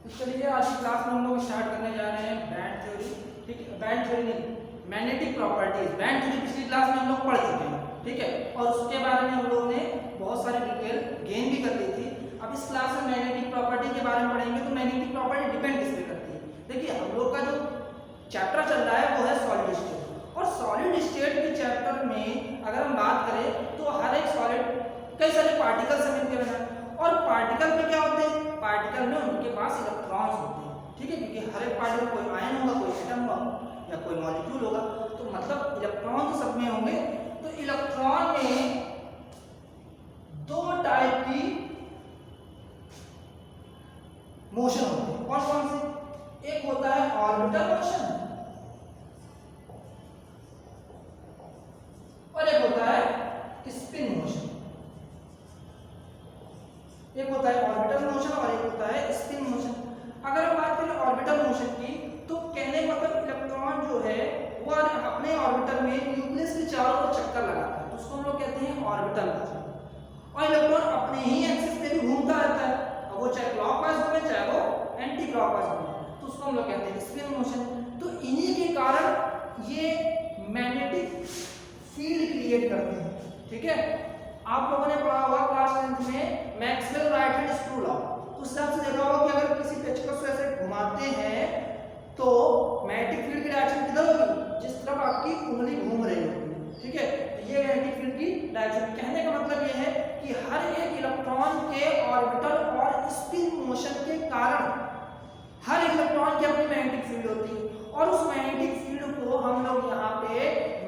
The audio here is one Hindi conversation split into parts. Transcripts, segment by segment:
तो चलिए आज की क्लास में हम लोग स्टार्ट करने जा रहे हैं बैंड थ्योरी। ठीक है, बैंड थ्योरी नहीं, मैग्नेटिक प्रॉपर्टीज। बैंड थ्योरी पिछली क्लास में हम लोग पढ़ चुके हैं, ठीक है, और उसके बारे में हम लोग ने बहुत सारी डिटेल गेन भी कर ली थी। अब इस क्लास में मैग्नेटिक प्रॉपर्टी के बारे में पढ़ेंगे। तो मैग्नेटिक प्रॉपर्टी डिपेंड किस पे करती है? देखिए, हम लोग का जो चैप्टर चल रहा है वो है सॉलिड स्टेट, और सॉलिड स्टेट के चैप्टर में अगर हम बात करें तो हर एक सॉलिड कई सारे पार्टिकल से मिलकर बना है। और पार्टिकल में क्या होते हैं? पार्टिकल में उनके पास इलेक्ट्रॉन्स होते हैं, ठीक है, क्योंकि हर एक पार्टिकल कोई आयन होगा, कोई एटम होगा या कोई मॉलिक्यूल होगा, तो मतलब इलेक्ट्रॉन तो सब में होंगे। तो इलेक्ट्रॉन में दो टाइप की मोशन होते हैं। कौन कौन से? एक होता है ऑर्बिटल मोशन और एक होता है स्पिन मोशन। एक होता है ऑर्बिटल मोशन और एक होता है स्पिन मोशन। अगर हम बात करें ऑर्बिटल मोशन की, तो कहने का मतलब इलेक्ट्रॉन जो है वो अपने ऑर्बिटल में न्यूक्लियस के चारों ओर चक्कर लगाता है, तो उसको हम लोग कहते हैं ऑर्बिटल मोशन। और इलेक्ट्रॉन अपने ही एक्सिस पे भी घूमता रहता है, अब वो चाहे क्लॉकवाइज घूमे चाहे वो एंटी क्लॉकवाइज घूमे, तो उसको हम लोग कहते हैं स्पिन मोशन। तो इन्हीं के कारण ये मैग्नेटिक फील्ड क्रिएट करते हैं, ठीक है। आप लोगों ने पढ़ा होगा क्लास 10th में Maxwell right hand screw law. तो उस हिसाब से देखा होगा कि अगर किसी पेचकस को ऐसे घुमाते हैं तो मैग्नेटिक फील्ड की डायरेक्शन किधर होगी? जिस तरफ आपकी उंगली घूम रही होगी, ठीक है। तो ये मैग्नेटिक फील्ड की डायरेक्शन। कहने का मतलब ये है कि हर एक इलेक्ट्रॉन के ऑर्बिटल और स्पिन मोशन के कारण हर इलेक्ट्रॉन की अपनी मैग्नेटिक फील्ड होती है, और उस मैग्नेटिक फील्ड को हम लोग यहाँ पे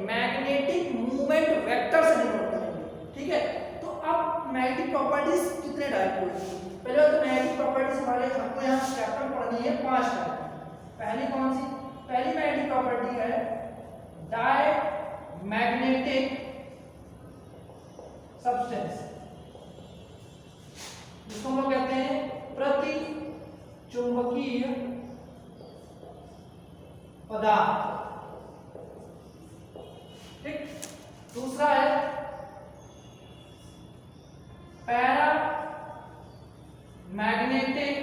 मैग्नेटिक मूवमेंट वेक्टर से डिनोट करेंगे, ठीक है। तो अब मैग्नेटिक प्रॉपर्टीज कितने टाइप की होती है? पहले तो मैग्नेटिक प्रॉपर्टीज हमारे हमको यहाँ चैप्टर पढ़नी है 5 टाइप। पहली कौन सी? पहली मैग्नेटिक प्रॉपर्टी है डायमैग्नेटिक सब्सटेंस, जिसको हम लोग कहते हैं प्रति चुंबकीय पदार्थ, ठीक। दूसरा है पैरा मैग्नेटिक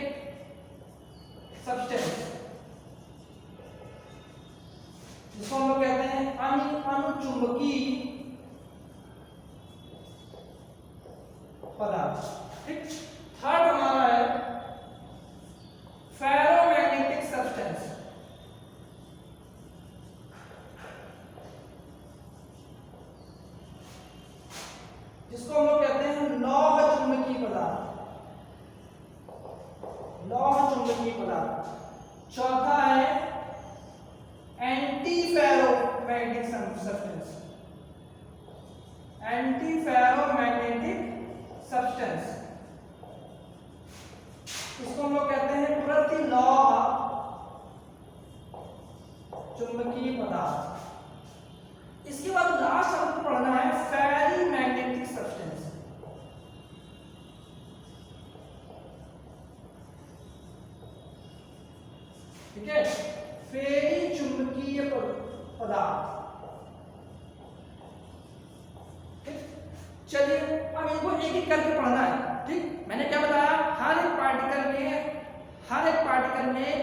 सब्सटेंस, जिसको हम लोग कहते हैं अनुचुंबकीय पदार्थ, ठीक। थर्ड हमारा है फेरोमैग्नेटिक सब्सटेंस, जिसको हम लोग कहते हैं लौह चुंबकीय पदार्थ, लौह चुंबकीय पदार्थ। चौथा है anti ferromagnetic substance, anti ferromagnetic substance, इसको हम लोग कहते हैं प्रतिलौह चुंबकीय पदार्थ। इसके बाद लास्ट हमको पढ़ना है फेरी मैग्नेटिक सब्सटेंस, ठीक है, फेरी चुंबकीय पदार्थ। चलिए अब इनको एक एक करके पढ़ना है, ठीक। मैंने क्या बताया? हर एक पार्टिकल में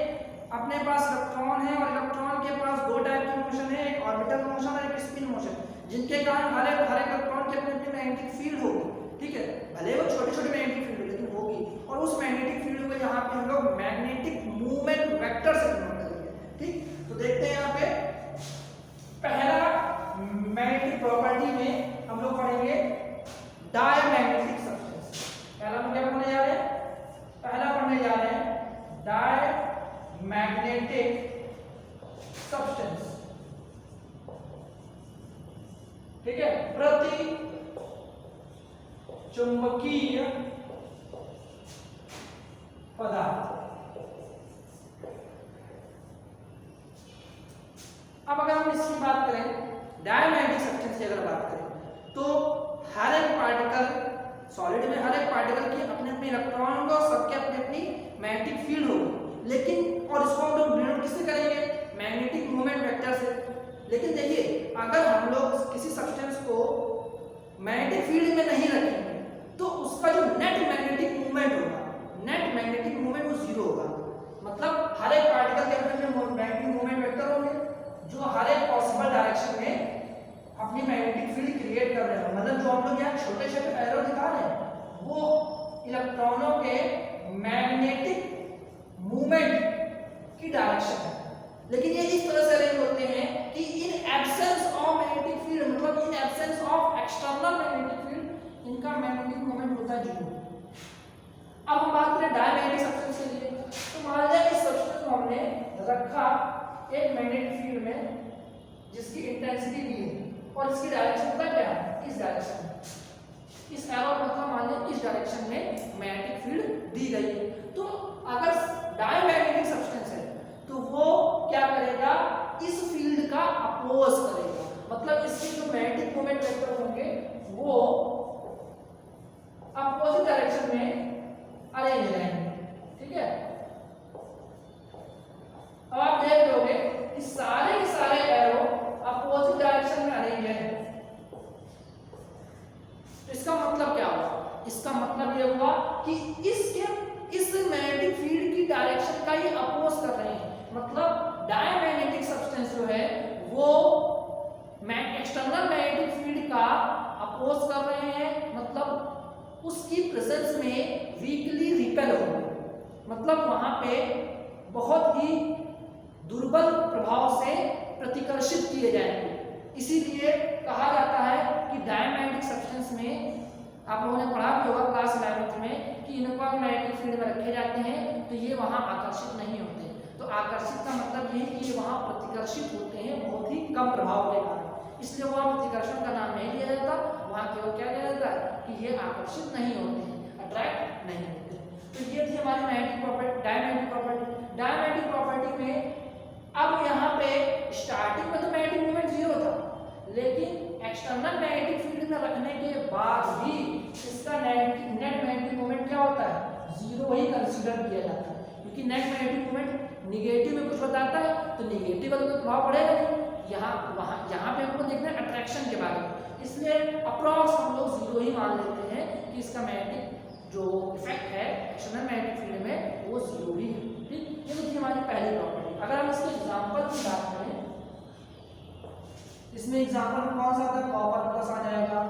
अपने पास इलेक्ट्रॉन है, और इलेक्ट्रॉन के पास दो टाइप की मोशन है, एक ऑर्बिटल मोशन और एक स्पिन मोशन, जिनके कारण हर एक इलेक्ट्रॉन की अपनी अपनी मैग्नेटिक फील्ड होगी, ठीक है। भले वो छोटी छोटी मैग्नेटिक फील्ड हो, लेकिन होगी। और उस मैग्नेटिक फील्ड को यहाँ पे हम लोग मैग्नेटिक मूवमेंट वेक्टर से डिनोट करेंगे, ठीक। तो देखते हैं यहाँ पे पहला मैग्नेटिक प्रॉपर्टी में हम लोग पढ़ेंगे डायमैग्नेटिक सब्सटेंस। पहला हम क्या पढ़ने जा रहे हैं? पहला पढ़ने जा रहे हैं डायमैग्नेटिक सब्सटेंस, ठीक है, प्रति चुंबकीय पदार्थ। अब अगर हम इसकी बात करें, डायमैग्नेटिक सब्सटेंस की अगर बात करें, तो हर एक पार्टिकल सॉलिड में हर एक पार्टिकल की अपने अपने इलेक्ट्रॉन होंगे और सबके अपनी अपनी मैग्नेटिक फील्ड होगी, लेकिन और इसको हम लोग डिनोट किससे करेंगे? मैग्नेटिक मूवमेंट वेक्टर से। लेकिन देखिए, अगर हम लोग किसी सब्सटेंस को मैग्नेटिक फील्ड में नहीं रखेंगे तो उसका जो नेट मैग्नेटिक मूवमेंट होगा, नेट मैग्नेटिक मूवमेंट वो जीरो होगा। लोग यहाँ छोटे छोटे एरो दिखा रहे हैं, वो इलेक्ट्रॉनों के मैग्नेटिक मूवमेंट की डायरेक्शन है। लेकिन ये इस तरह से अरेंज होते हैं कि in absence of magnetic field, मतलब in absence of external magnetic field, इनका मैग्नेटिक मोमेंट होता है जीरो। अब हम बात करें डायमैग्नेटिक सब्सटेंस के लिए, तो मान लिया इस सब्सटेंस को हमने रखा एक मैग्नेटिक फील्ड में जिसकी इंटेंसिटी दी है और इसकी डायरेक्शन पता क्या है, इस डायरेक्शन में, इस एरो मतलब मान लिया इस डायरेक्शन में मैग्नेटिक फील्ड दी गई है। तो अगर डायमैग्नेटिक सब्सटेंस है तो वो क्या करेगा, इस फील्ड का अपोज करेगा, मतलब इसके जो मैग्नेटिक मोमेंट वेक्टर होंगे वो अपोजिट डायरेक्शन में अरेंज रहेंगे। ठीक है, अब आप देख लोगे कि सारे के सारे एरो अपोजिट डायरेक्शन में अरेंज हैं। तो इसका मतलब क्या हुआ, इसका मतलब ये हुआ कि इस मैग्नेटिक फील्ड की डायरेक्शन का ये अपोज कर रहे हैं, मतलब डायमैग्नेटिक सब्सटेंस जो है वो एक्सटर्नल मैग्नेटिक फील्ड का अपोज कर रहे हैं, मतलब उसकी प्रेजेंस में वीकली रिपेल हो रहे हैं, मतलब वहां पे बहुत ही दुर्बल प्रभाव से प्रतिकर्षित किए जाएंगे। इसीलिए कहा जाता है कि डायमैग्नेटिक सब्सटेंस में, आप लोगों ने पढ़ा भी होगा क्लास 11th में, कि इनको मैग्नेटिक फील्ड में रखे जाते हैं तो ये वहां आकर्षित नहीं होते। तो आकर्षित का मतलब ये है कि ये वहां प्रतिकर्षित होते हैं बहुत ही कम प्रभाव के कारण, इसलिए वहां प्रतिकर्षण का नाम नहीं लिया जाता, वहां केवल क्या लिया जाता है कि ये आकर्षित नहीं होते हैं, अट्रैक्ट नहीं होते। तो ये थी हमारी magnetic property, diamagnetic property. Diamagnetic property में अब यहाँ पे स्टार्टिंग में तो मैग्नेटिक मोमेंट जीरो था, लेकिन एक्सटर्नल मैग्नेटिक फील्ड में रखने के बाद भी इसका नेट मैग्नेटिक मोमेंट क्या होता है, जीरो ही कंसीडर किया जाता है, क्योंकि नेट मैग्नेटिक मोमेंट निगेटिव में कुछ बताता है तो निगेटिव वाला तो प्रभाव पड़ेगा नहीं। यहाँ पे हमको देखना है अट्रैक्शन के बारे में, इसलिए अप्रॉक्स हम लोग जीरो ही मान लेते हैं कि इसका मैग्नेटिक जो इफेक्ट है एक्सटर्नल मैग्नेटिक फील्ड में वो जीरो ही है। ठीक, ये तो थी हमारी पहली प्रॉपर्टी। अगर हम इसके एग्जांपल की बात करें, इसमें एग्जांपल में कौन सा आता है, कॉपर प्लस आ जाएगा,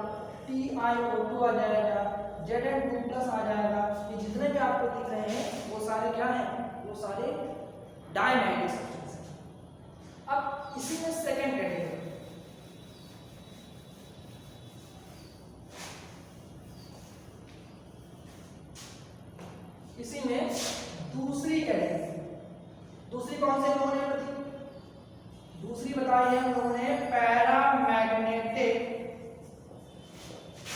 TiO2 आ जाएगा, Zn2+ आ जाएगा, ये जितने भी आपको दिख रहे हैं वो सारे क्या हैं, वो सारे डायमैग्नेटिक सब्सटेंस हैं। अब इसी में सेकंड कैटेगरी, इसी में दूसरी कैटेगरी, दूसरी कौन सी लोगों ने बताई, दूसरी बताई है हम लोगों ने पैरामैग्नेटिक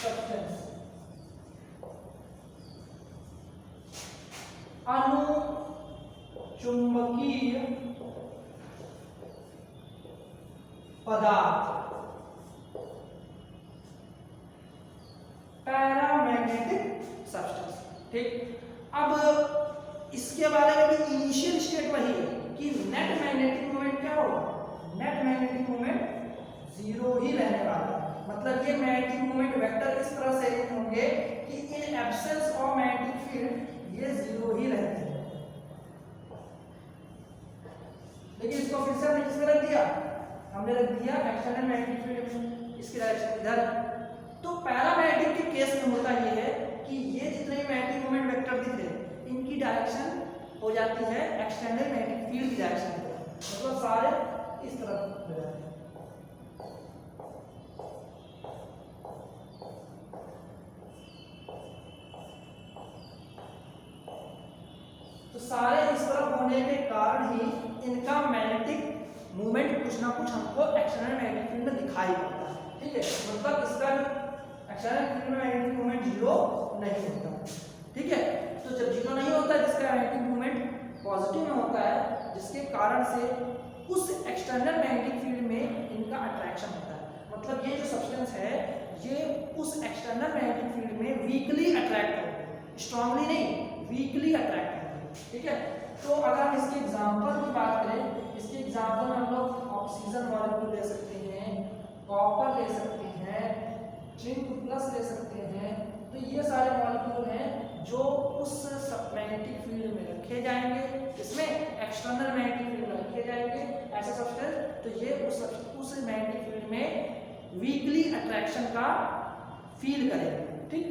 सब्सटेंस, अनुचुंबकीय पदार्थ, पैरामैग्नेटिक सब्सटेंस। ठीक, अब इसके बारे में भी इनिशियल स्टेट वही है कि नेट मैग्नेटिक मोमेंट क्या होगा, नेट मैग्नेटिक मोमेंट जीरो ही रहने वाला है, मतलब ये मैग्नेटिक मोमेंट वेक्टर इस तरह से होंगे कि in absence of magnetic field ये जीरो ही रहते हैं। लेकिन इसको फिर से हमने किसमें रख दिया, हमने रख दिया एक्सटर्नल मैग्नेटिक फील्ड में, इसकी डायरेक्शन इधर। तो पैरामैग्नेटिक के केस में होता ये है कि ये जितने मैग्नेटिक मोमेंट वेक्टर दिख रहे हैं इनकी डायरेक्शन हो जाती है एक्सटर्नल मैग्नेटिक फील्ड की डायरेक्शन, मतलब सारे इस तरफ हो जाते हैं। तो सारे इस तरफ होने के कारण ही इनका मैग्नेटिक मूवमेंट कुछ ना कुछ हमको एक्सटर्नल मैग्नेटिक फील्ड में दिखाई पड़ता है। ठीक है, मतलब इसका एक्सटर्नल फील्ड में मैग्नेटिक मूवमेंट जीरो नहीं होता। ठीक है, तो जब जीरो नहीं होता है जिसका मैग्नेटिक मूवमेंट पॉजिटिव में होता है, जिसके कारण से उस एक्सटर्नल मैग्नेटिक फील्ड में इनका अट्रैक्शन होता है, मतलब ये जो सब्सटेंस है ये उस एक्सटर्नल मैग्नेटिक फील्ड में वीकली अट्रैक्ट होते हैं, स्ट्रांगली नहीं, वीकली अट्रैक्ट होते हैं। ठीक है, तो अगर हम इसके एग्जांपल की बात करें, इसके एग्जांपल में हम लोग ऑक्सीजन मॉलिक्यूल ले सकते हैं, कॉपर ले सकते हैं, Zn2+ ले सकते हैं। तो ये सारे मॉलिक्यूल हैं जो उस मैग्नेटिक फील्ड में रखे जाएंगे, इसमें एक्सटर्नल मैग्नेटिक फील्ड में रखे जाएंगे ऐसे सब्सटेंस, तो ये उस मैग्नेटिक फील्ड में वीकली अट्रैक्शन का फील करेंगे। ठीक,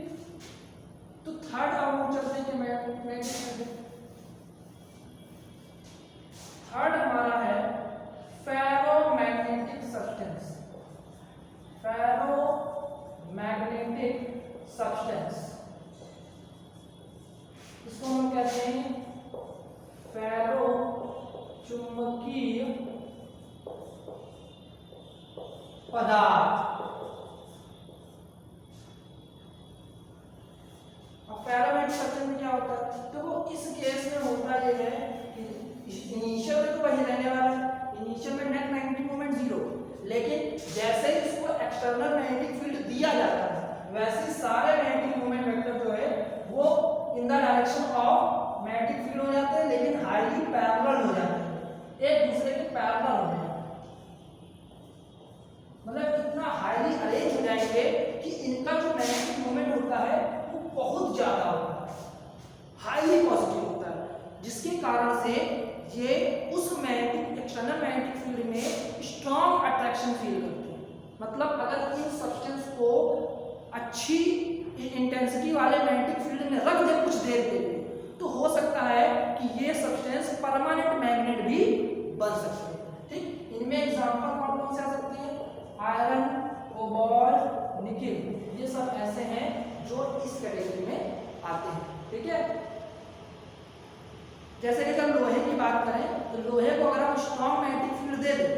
तो थर्ड अब हम चलते हैं कि मैग्नेटिक। थर्ड हमारा है फेरोमैग्नेटिक सब्सटेंस। फेरोमैग्नेटिक सब्सटेंस, इसको हम कहते हैं फेरो चुंबकीय पदार्थ। अब फेरोमैग्नेटिक सब्सटेंस में क्या होता है, तो वो इस केस में होता ये है कि इनिशियल में तो वही रहने वाला है, इनिशियल में नेट मैग्नेटिक मोमेंट जीरो, लेकिन जैसे ही इसको एक्सटर्नल मैग्नेटिक फील्ड दिया जाता है वैसे सारे मैग्नेटिक मोमेंट वेक्टर जो है वो in the direction of magnetic field हो जाते हैं, लेकिन हाईली पैरेलल हो जाते हैं, एक दूसरे के पैरेलल हो जाते हैं, मतलब इतना हाईली अरेंज हो जाएंगे कि इनका जो मैग्नेटिक मोमेंट होता है वो बहुत ज्यादा होता है, हाईली पॉजिटिव होता है, जिसके कारण से ये उस मैग्नेटिक एक्सटर्नल मैग्नेटिक फील्ड में स्ट्रॉन्ग अट्रैक्शन फील करते हैं। मतलब अगर इन सब्सटेंस को अच्छी इंटेंसिटी वाले मैग्नेटिक फील्ड में रख दे कुछ देर के लिए, तो हो सकता है कि ये सब्सटेंस परमानेंट मैग्नेट भी बन सकते हैं। ठीक, इनमें एग्जांपल कौन कौन से आ सकते हैं, आयरन, कोबाल्ट, निकेल, ये सब ऐसे हैं जो इस कैटेगरी में आते हैं। ठीक है, जैसे कि अगर लोहे की बात करें तो लोहे को अगर हम स्ट्रॉन्ग मैग्नेटिक फील्ड दे दें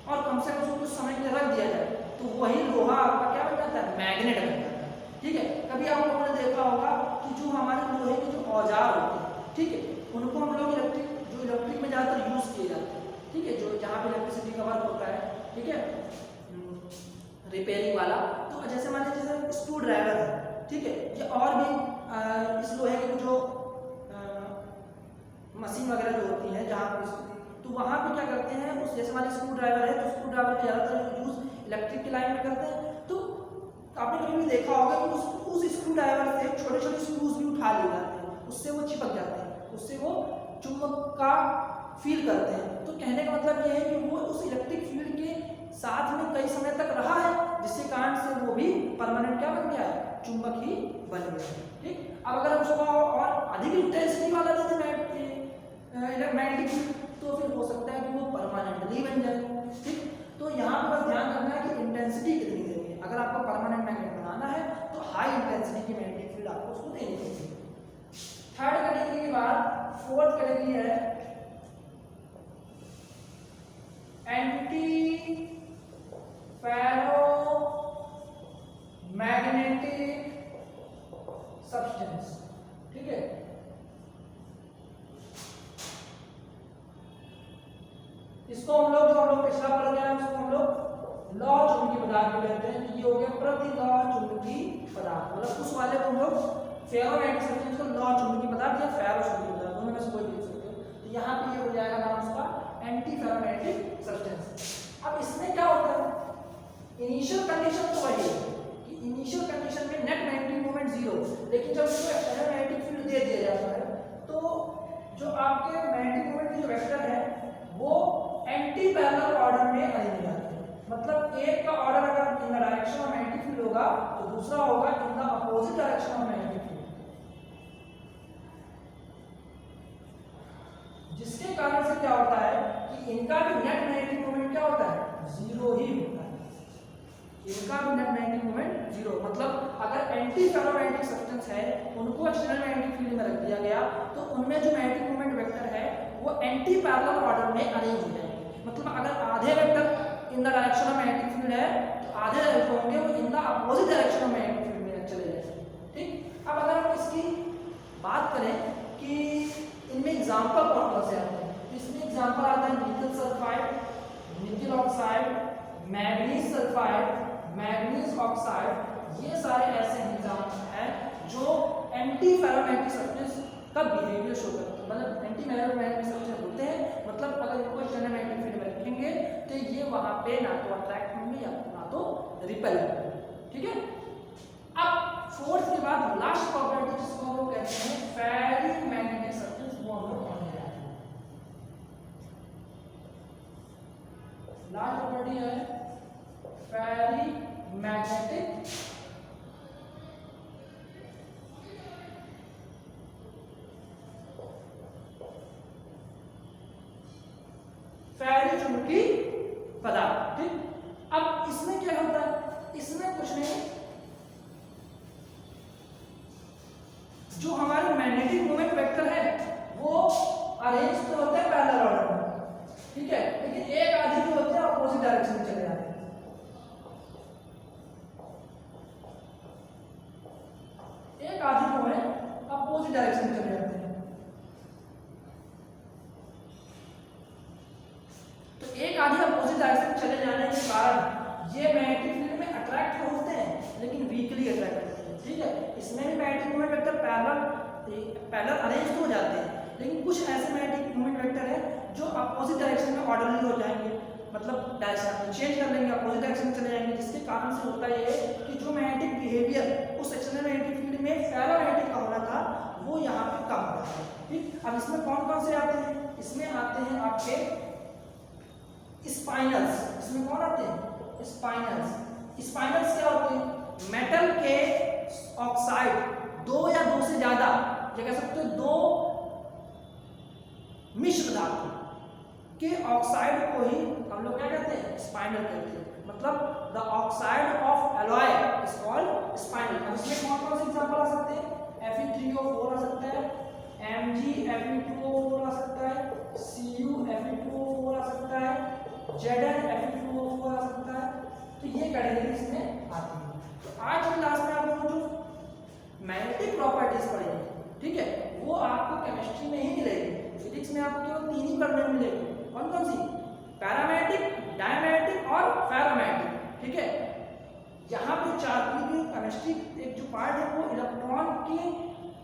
और कम से कम उसको कुछ समय के लिए रख दिया जाए तो वही लोहा आपका क्या बन जाता है, मैग्नेट बन जाता है। ठीक है, कभी आप लोगों ने देखा होगा कि जो हमारे लोहे के जो औजार होते हैं, ठीक है, उनको हम लोग इलेक्ट्रिक में ज़्यादातर यूज़ किए जाते हैं। ठीक है, जो जहाँ पे इलेक्ट्रिसिटी का वर्क होता है, ठीक है, रिपेयरिंग वाला, तो जैसे मान लीजिए जैसे स्क्रू ड्राइवर है, ठीक है, ये और भी इस लोहे के जो मशीन वगैरह जो होती है जहाँ पर, तो वहाँ पे क्या करते हैं, उस जैसे हमारे स्क्रू ड्राइवर है तो स्क्रू ड्राइवर का ज़्यादातर यूज़ इलेक्ट्रिक की लाइन में करते हैं। तो आपने कभी भी देखा होगा कि उस स्क्रू ड्राइवर से छोटे छोटे स्क्रूज भी उठा लिए जाते हैं, उससे वो चिपक जाते हैं, उससे वो चुंबक का फील करते हैं। तो कहने का मतलब ये है कि वो उस इलेक्ट्रिक फील्ड के साथ में कई समय तक रहा है, जिसके कारण से वो भी परमानेंट क्या बन गया है, चुंबक ही बन गया है। ठीक, अब अगर हम उसको और अधिक इंटेंसिटी वाला दे दें मैग्नेटिक फील्ड तो फिर हो सकता है कि वो परमानेंटली बन जाए। ठीक, तो यहाँ पर बस ध्यान रखना है कि इंटेंसिटी कितनी देनी है। अगर आपको परमानेंट मैग्नेट बनाना है तो हाई इंटेंसिटी की मैग्नेटिक फील्ड आपको उसको देनी चाहिए। थर्ड कैटेगरी के बाद फोर्थ कैटेगरी है एंटी फेरो मैग्नेटिक सब्सटेंस। ठीक है, इसको हम लोग पिछला पढ़ गया है उसको हम लोग लॉ चुंबकीय पदार्थ कहते हैं। ये हो गया प्रति लॉ चुंबकीय पदार्थ, मतलब उस वाले को हम लोग फेरोमैग्नेटिक सब्सटेंस को लॉ चुंबकीय पदार्थ या फेरो चुंबकीय पदार्थ दोनों में से कोई भी लिख सकते हो। तो यहाँ पे ये हो जाएगा नाम उसका एंटी फेरोमैग्नेटिक सब्सटेंस। अब इसमें क्या होता है, इनिशियल कंडीशन तो वही है कि इनिशियल कंडीशन में नेट मैग्नेटिक मोमेंट जीरो, लेकिन जब इसको एक्सटर्नल मैग्नेटिक फील्ड दे दिया जाता है तो जो आपके मैग्नेटिक मोमेंट की जो वेक्टर है वो एंटी पैरेलल ऑर्डर में अरेंज हो जाते हैं। मतलब एक का ऑर्डर अगर in the direction of magnetic field होगा तो दूसरा होगा in the opposite direction of magnetic field, जिसके कारण से क्या होता है कि इनका भी नेट मैग्नेटिक मोमेंट क्या होता है, जीरो ही होता है। इनका भी नेट मैग्नेटिक मोमेंट जीरो, मतलब अगर एंटी फेरोमैग्नेटिक सब्सटेंस है उनको एक्सटर्नल मैग्नेटिक फील्ड में रख दिया गया तो उनमें जो मैग्नेटिक मोमेंट वेक्टर है वो एंटी पैरेलल ऑर्डर में अरेंज हो जाएंगे। मतलब अगर आधे vector in the direction of magnetic field है तो आधे जो होंगे वो in the opposite direction of magnetic field में चले जाएंगे। ठीक, अब अगर हम इसकी बात करें कि इनमें एग्जांपल कौन कौन से आते हैं, तो इसमें एग्जांपल आता है निकल सल्फाइड, निकल oxide, manganese sulphide, manganese oxide. ये सारे ऐसे एग्जांपल हैं जो एंटी फेरोमैग्नेटिक सब्सटेंस का बिहेवियर शो करते हैं। मतलब एंटी फेरोमैग्नेटिक सब्सटेंस होते हैं, मतलब अगर इनको एक्सटर्नल मैग्नेटिक फील्ड में रखेंगे तो ये वहां पे ना तो अट्रैक्ट होंगे या ना तो रिपेल होंगे। ठीक है, अब फोर्थ के बाद लास्ट प्रॉपर्टी जिसको हम लोग कहते हैं फेरोमैग्नेटिक सब्सटेंस, वो हम लोग पढ़ने जा रहे हैं। लास्ट प्रॉपर्टी है फेरोमैग्नेटिक किस्म की पदार्थ। ठीक, अब इसमें क्या होता है, इसमें कुछ नहीं, जो हमारे मैग्नेटिक मोमेंट वेक्टर है वो अरेंज तो होते हैं पैरेलल ऑर्डर में, ठीक है, लेकिन एक आधी जो होते हैं अपोजिट डायरेक्शन में चले जाते हैं। एक आधी जो है अपोजिट डायरेक्शन में चले जाते हैं। तो एक आधी अपोजिट डायरेक्शन में चले जाने के कारण ये मैग्नेटिक फील्ड में अट्रैक्ट होते हैं लेकिन वीकली अट्रैक्ट होते हैं। ठीक है, इसमें भी magnetic moment vector parallel arrange हो जाते हैं, लेकिन कुछ ऐसे मैग्नेटिक मोमेंट वेक्टर है जो अपोजिट डायरेक्शन में ऑर्डरली हो जाएंगे, मतलब डायरेक्शन चेंज कर लेंगे, अपोजिट डायरेक्शन में चले जाएंगे, जिसके कारण से होता है कि जो मैग्नेटिक बिहेवियर उस एक्सटर्नल मैग्नेटिक फील्ड में फेरोमैग्नेटिक का होना था वो यहाँ पे कम होता है। ठीक, अब इसमें कौन कौन से आते हैं, इसमें आते हैं आपके स्पाइनल्स। इसमें कौन आते हैं, स्पाइनल्स। स्पाइनल्स क्या होते हैं, मेटल के ऑक्साइड दो या दो से ज्यादा, या कह सकते हो दो मिश्र धातु के ऑक्साइड को ही हम लोग क्या कहते हैं, स्पाइनल कहते हैं। मतलब the oxide of alloy is called spinal. अब इसमें कौन कौन से एग्जांपल आ सकते हैं, Fe3O4 आ सकता है, MgFe2O4 आ सकता है, CuFe2O4 आ सकता है, ZnFe2O4 आ सकता है। तो ये कैटेगरी इसमें आती है। तो आज की क्लास में आप लोगों को जो मैग्नेटिक प्रॉपर्टीज पढ़ेंगे, ठीक है, वो आपको केमिस्ट्री में ही मिलेगी। फिजिक्स में आपको केवल तीन ही पढ़ने में मिलेगी। कौन कौन सी, पैरामैग्नेटिक, डायमैग्नेटिक और फेरोमैग्नेटिक। ठीक है, यहाँ पे चार की केमिस्ट्री एक जो पार्ट है वो इलेक्ट्रॉन की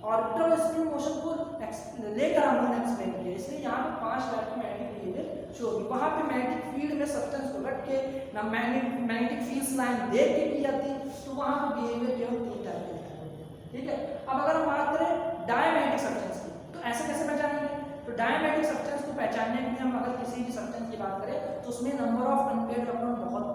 ऑर्बिटल स्पिन मोशन को लेकर हम लोगों ने एक्सप्लेन किया, इसलिए यहाँ पे 5 टाइप की मैग्नेटिक बिहेवियर शो होगी। वहाँ पे मैग्नेटिक फील्ड में सब्सटेंस को रख के ना मैग्नेटिक फील्ड्स लाइन देख के की जाती है, तो वहाँ पे बिहेवियर केवल 3 टाइप के। ठीक है, अब अगर हम बात करें डायमैग्नेटिक सब्सटेंस की, तो ऐसे कैसे पहचानेंगे, तो डायमैग्नेटिक सब्सटेंस को पहचानने के लिए हम अगर किसी भी सब्सटेंस की बात करें तो उसमें नंबर ऑफ अनपेयर्ड इलेक्ट्रॉन बहुत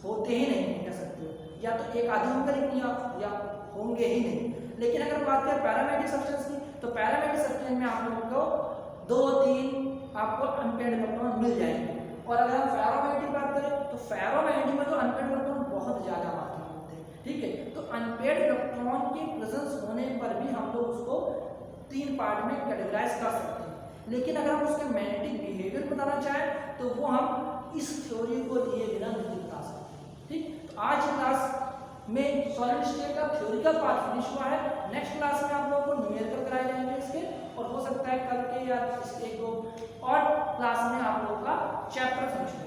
होते ही नहीं, कह सकते हो, या तो एक आधे होंगे लेकिन या होंगे ही नहीं। लेकिन अगर बात करें पैरामैग्नेटिक सब्सटेंस की, तो पैरामैग्नेटिक सब्सटेंस में आप लोगों को 2-3 आपको अनपेयर्ड इलेक्ट्रॉन मिल जाएंगे। और अगर हम फेरोमैग्नेटिक बात करें तो फेरोमैग्नेटिक में तो अनपेयर्ड इलेक्ट्रॉन बहुत ज्यादा मात्रा में होते हैं। ठीक है, तो अनपेयर्ड इलेक्ट्रॉन की प्रेजेंस होने पर भी हम लोग उसको 3 पार्ट में कैटेगराइज कर सकते हैं। लेकिन अगर हम उसके मैग्नेटिक बिहेवियर बताना चाहें तो वो हम इस थ्योरी को लिए बिना नहीं बता सकते। ठीक, तो आज क्लास में सॉलिड स्टेट का थ्योरिकल पार्ट फिनिश हुआ है। नेक्स्ट क्लास में आप लोगों को न्यूमेरिकल कराए जाएंगे इसके, और हो सकता है कल के या इसके 1-2 और क्लास में आप लोगों का चैप्टर फिनिश हो।